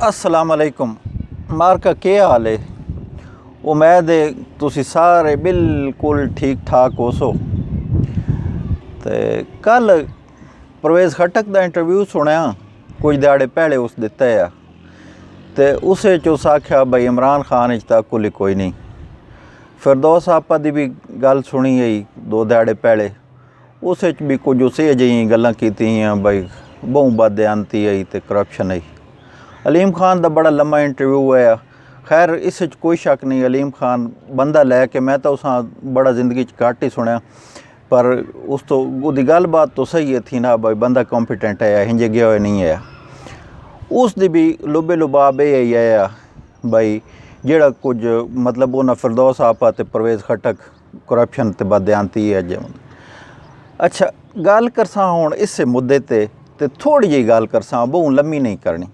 अस्सलाम वालेकुम। मार्का क्या हाल है? उम्मीद है तुसी सारे बिल्कुल ठीक ठाक हो सो। ते कल परवेज़ खटक का इंटरव्यू सुनिया कुछ दिहाड़े पहले उस दिता है ते उस उस आख्या बई इमरान खान तक कोई नहीं। फिरदौस आपा की भी गल सुनी गई दो दिहाड़े पहले, उस भी कुछ उस अजिही गल्लां कीतियां बई बहु बदयांती आई तो करप्शन आई। अलीम खान का बड़ा लम्मा इंटरव्यू है। खैर इस कोई शक नहीं, अलीम खान बंदा लैके मैं तो उस बड़ा जिंदगी घट ही सुनिया, पर उस तो उसकी गल बात तो सही है थी ना भाई बंदा कॉम्पिटेंट है, हिंजे गया हुआ नहीं है। उसकी भी लुबे लुबाब यही है भाई जेड़ा कुछ मतलब उन्हें फिरदौस आपा ते परवेज़ खटक करप्शन ते बदयांती है जे। अच्छा गल करसा हुण इस मुद्दे ते थोड़ी जी गल करसा, बहु लम्मी नहीं करनी।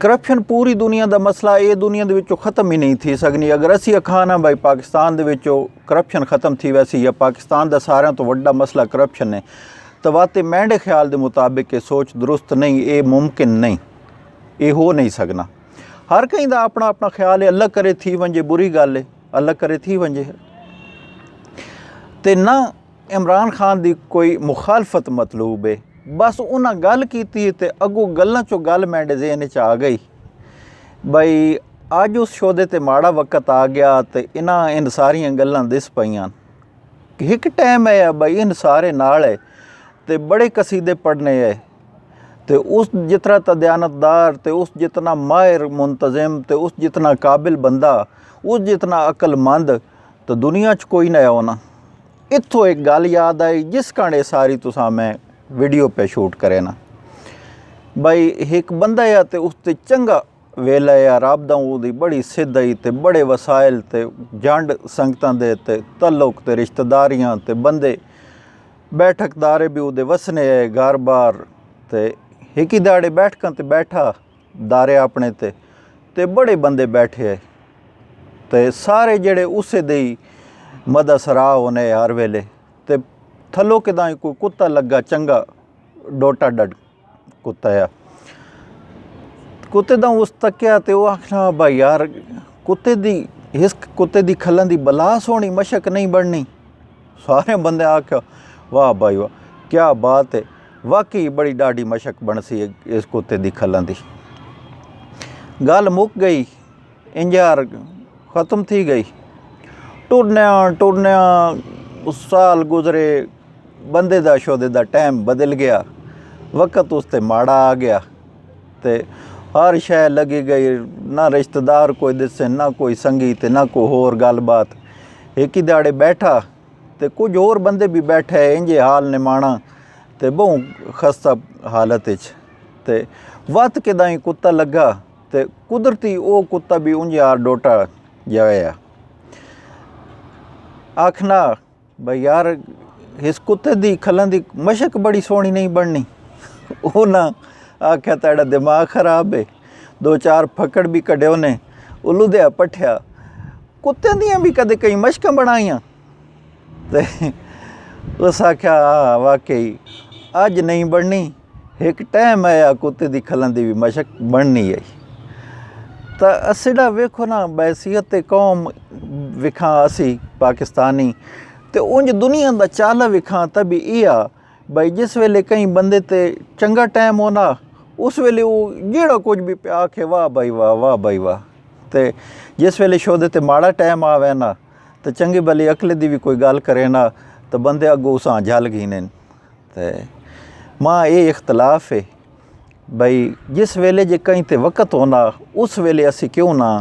करप्शन पूरी दुनिया का मसला, ये दुनिया के ख़त्म ही नहीं थी सकनी। अगर असी अखाना भाई पाकिस्तान के करप्शन ख़त्म थी वैसी या पाकिस्तान का सारे तो वड्डा मसला करप्शन है, तो वाकई मेरे ख्याल के मुताबिक ये सोच दुरुस्त नहीं, ये मुमकिन नहीं, ये हो नहीं सकना। हर कहीं का अपना अपना ख्याल है, अल्लाह करे थी वंजे बुरी गल है, अल्लाह करे थी वंजे। तो ना इमरान खान की कोई मुखालफत मतलूब है, बस उन्हें गल की तो अगों गल्लां चो गल मेरे ज़हन च आ गई बई अज उस शोदे ते माड़ा वक्त आ गया तो इन सारियां गल्लां दिस पईयां। एक टाइम है बई इन सारे नाल है तो बड़े कसीदे पढ़ने है, तो उस जितना तदयानतदार तो उस जितना माहिर मुंतज़िम तो उस जितना काबिल बंदा उस जितना अक्लमंद तो दुनिया च कोई नहीं होना। इत्थों एक गल याद आई जिस काणे सारी तुसा मैं वीडियो पे शूट करे ना भाई, एक बंदा है तो उसते चंगा वेला है, रब दा उहदी बड़ी सिद्ध आई तो बड़े वसाइल तो जंड संगतां दे ते तल्लुक ते रिश्तेदारियां ते बंदे बैठकदारे भी उहदे वसने है घर बार ते एक ही दाड़े बैठकां ते बैठा दारे अपने ते बड़े बंदे बैठे है ते सारे जेड़े उसे दे मदा सराह होने हर वेले। ते थलो के दाई कोई कुत्ता लगा चंगा डोटा डड कुत्ता है, कुत्ते दा उस तक्या तो वह आखना भाई यार कुत्ते दी हिस्क कुत्ते दी खलन दी बला सोनी मशक नहीं बढ़नी। सारे बंदे आख्या वाह भाई वाह क्या बात है, वाकई बड़ी डाढ़ी मशक बन सी इस कुत्ते दी खलन दी। गल मुक गई इंजार ख़त्म थी गई। टुरनिया उस साल गुजरे, बंदे दा शोदे दा टाइम बदल गया, वक्त उसते माड़ा आ गया ते हर शय लगी गई, ना रिश्तेदार कोई दिसे ना कोई संगी ते ना कोई होर गल बात। एक ही दाड़े बैठा ते कुछ होर बंदे भी बैठे इंजे हाल निमाणा ते बहु खस्ता हालत ते वत के दाई कुत्ता लगा ते कुदरती वो कुत्ता भी उंजे यार डोटा जाया। आखना भाई यार इस कुत्ते दी खलन दी मशक बड़ी सोहनी नहीं बननी। उन्हें आख्या तेरा दिमाग खराब है, दो चार फकड़ भी कढ़े उन्हें उल्लू दे पट्ठिया कुत्ते दियां भी कदे कई मशकां बनाइयां ते उस आख्या वाकई अज नहीं बननी, एक टाइम आया कुत्ते दी खलन दी भी मशक बननी है। तो असीड़ा वेखो ना बैसीयत कौम विखा असी पाकिस्तानी तो उंज दुनिया का चाल विखा तभी इहा भाई जिस वेले कई बंदे ते चंगा टाइम होना उस वेले वो जेड़ा कुछ भी पे आखे वाह भाई वाह वाह भाई वाह, तो जिस वेले शोदे ते माड़ा टाइम आवे ना तो चंगी भली अकले दी भी कोई गल करे ना तो बंदे अगों उसां झल गीने। तो मां ये इख्तलाफ है भाई जिस वेले जे कहीं ते वक्त होना उस वेले असी क्यों ना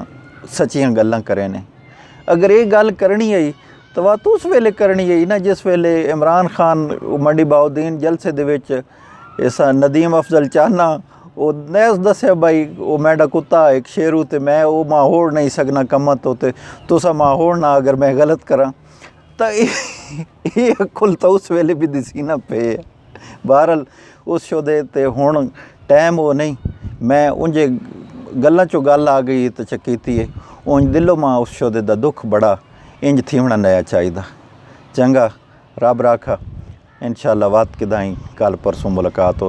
सच्चियां गल्लां करें ने। अगर ये गल करनी है तो वह तो उस वेले करनी है ना जिस वेले इमरान खान मंडी बाउद्दीन जलसे दे विच ऐसा नदीम अफजल चाहना वो नैस दसे भाई वो मेरा कुत्ता एक शेरू तो मैं वो मां होड़ नहीं सकना कम तो तुसा मां होड़ ना अगर मैं गलत करा तो ये खुल तो उस वेले भी दिसी ना पे। बहरहाल उस शोदे ते हुण टाइम वो नहीं, मैं उंजे गल्लां चो गल आ गई तो चकीती है उंज दिलों मां उस शोदे दा दुख बड़ा इंज थीवना नया चाहिए। चंगा रब राखा, इंशाअल्लाह वात किदाई कल परसों मुलाकात हो।